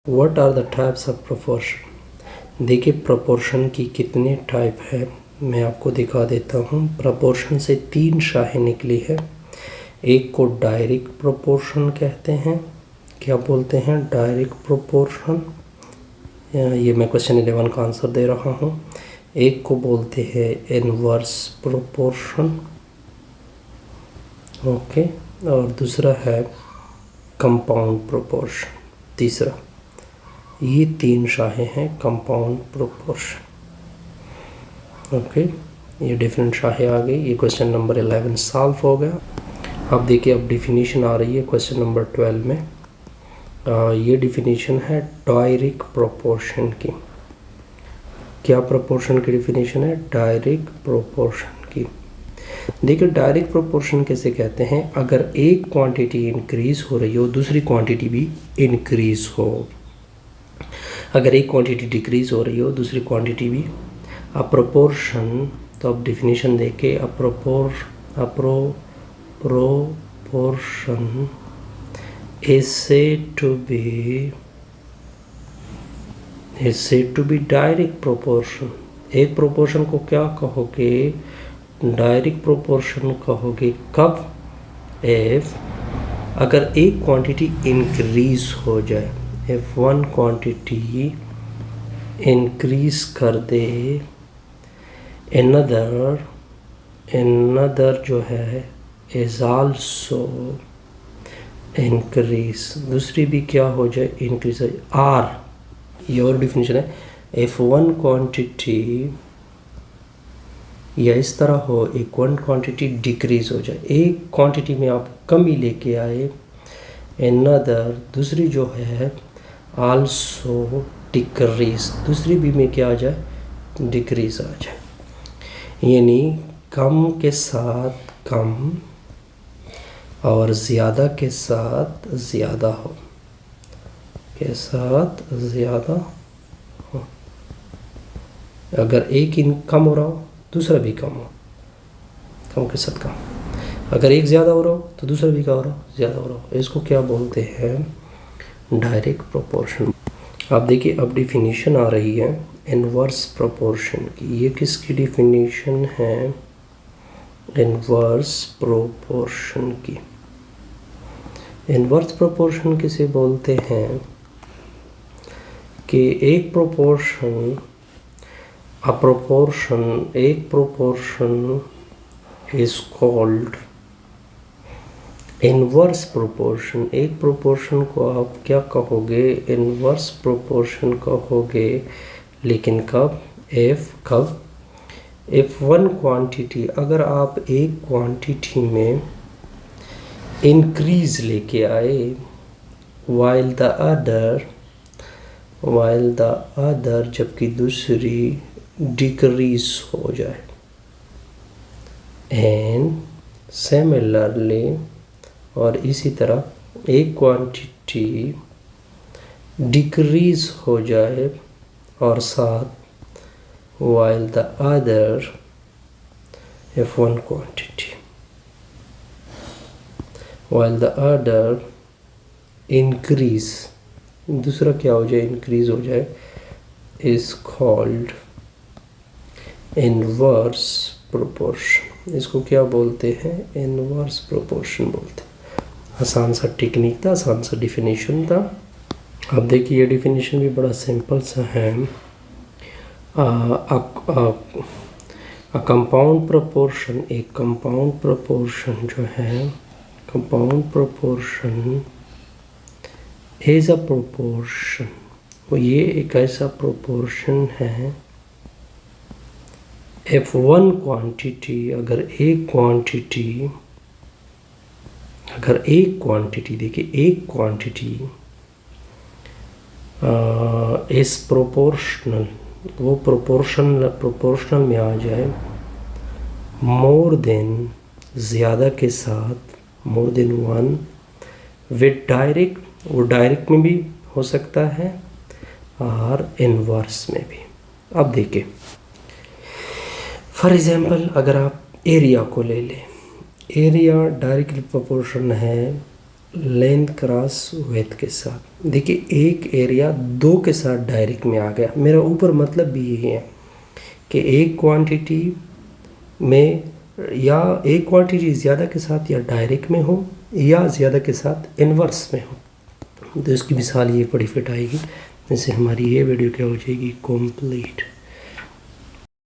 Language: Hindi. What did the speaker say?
What are the types of proportion. देखिए प्रोपोर्शन की कितने टाइप है मैं आपको दिखा देता हूँ। प्रोपोर्शन से 3 शाखें निकली है। एक को डायरेक्ट प्रोपोर्शन कहते हैं। क्या बोलते हैं? Direct proportion. ये मैं क्वेश्चन 11 का आंसर दे रहा हूँ। एक को बोलते हैं इनवर्स प्रोपोर्शन, ओके, और दूसरा है कंपाउंड प्रोपोर्शन, तीसरा। ये 3 शाखें हैं कंपाउंड प्रोपोर्शन, ओके। ये डिफरेंट शाखें आ गई। ये क्वेश्चन नंबर 11 सॉल्व हो गया। अब देखिए अब डिफिनीशन आ रही है क्वेश्चन नंबर 12 में। ये डिफिनीशन है डायरेक्ट प्रोपोर्शन की। क्या प्रोपोर्शन की डिफिनीशन है? डायरेक्ट प्रोपोर्शन की। देखिए डायरेक्ट प्रोपोर्शन कैसे कहते हैं? अगर एक क्वांटिटी इंक्रीज हो रही हो दूसरी क्वांटिटी भी इंक्रीज हो, अगर एक क्वांटिटी डिक्रीज हो रही हो दूसरी क्वांटिटी भी। अ प्रोपोर्शन, तो अब डिफिनीशन देखे, a proportion is said to be direct proportion. एक प्रोपोर्शन को क्या कहोगे? डायरेक्ट प्रोपोर्शन कहोगे कब? इफ अगर एक क्वांटिटी इंक्रीज हो जाए, इफ वन क्वांटिटी इंक्रीज कर दे, another जो है is also इंक्रीज, दूसरी भी क्या हो जाए? इंक्रीज हो जाए। आर ये और डिफिनीशन है। इफ वन क्वांटिटी या इस तरह हो, एक वन क्वांटिटी डिक्रीज हो जाए, एक क्वांटिटी में आप कमी लेके आए, another दूसरी जो है also डिक्रीज, दूसरी भी में क्या आ जाए? डिक्रीज आ जाए। यानी कम के साथ कम और ज़्यादा के साथ ज़्यादा हो, के साथ ज़्यादा हो। अगर एक इन कम हो रहा हो दूसरा भी कम हो, कम के साथ कम। अगर एक ज़्यादा हो रहा हो तो दूसरा भी क्या हो रहा हो? ज़्यादा हो रहा हो। इसको क्या बोलते हैं? Direct proportion. आप देखिए अब डिफिनीशन आ रही है इनवर्स प्रोपोर्शन की। ये किसकी डिफिनीशन है? इनवर्स प्रोपोर्शन की। इनवर्स प्रोपोर्शन किसे बोलते हैं? कि एक प्रोपोर्शन, एक proportion is called inverse proportion. एक प्रोपोर्शन को आप क्या कहोगे? इनवर्स प्रोपोर्शन कहोगे। लेकिन कब? इफ वन क्वांटिटी, अगर आप एक क्वांटिटी में इंक्रीज लेके आए, while the other जबकि दूसरी डिक्रीज हो जाए। एंड सिमिलरली, और इसी तरह एक क्वांटिटी डिक्रीज हो जाए और साथ while the other, if one quantity, while the other increase, दूसरा क्या हो जाए? इंक्रीज हो जाए, is called inverse proportion। इसको क्या बोलते हैं? इनवर्स प्रोपोर्शन बोलते हैं। आसान सा टेक्निक था, आसान सा डिफिनीशन था। अब देखिए ये डिफिनीशन भी बड़ा सिंपल सा है। कंपाउंड प्रोपोर्शन, एक कंपाउंड प्रोपोर्शन जो है, compound proportion is a proportion, वो ये एक ऐसा प्रोपोर्शन है। इफ वन क्वांटिटी, अगर एक क्वांटिटी देखिए एक क्वांटिटी इज प्रोपोर्शनल, वो प्रोपोर्शनल में आ जाए मोर देन, ज़्यादा के साथ, more than one, with direct, वो डायरेक्ट में भी हो सकता है और इनवर्स में भी। अब देखिए फॉर एग्जांपल अगर आप एरिया को ले लें, एरिया डायरेक्टली प्रोपोर्शन है लेंथ क्रॉस विड्थ के साथ। देखिए एक एरिया 2 के साथ डायरेक्ट में आ गया। मेरा ऊपर मतलब भी यही है कि एक क्वांटिटी में या एक क्वांटिटी ज़्यादा के साथ या डायरेक्ट में हो या ज़्यादा के साथ इन्वर्स में हो। तो इसकी मिसाल ये बड़ी फिट आएगी। जैसे हमारी ये वीडियो क्या हो जाएगी, कंप्लीट।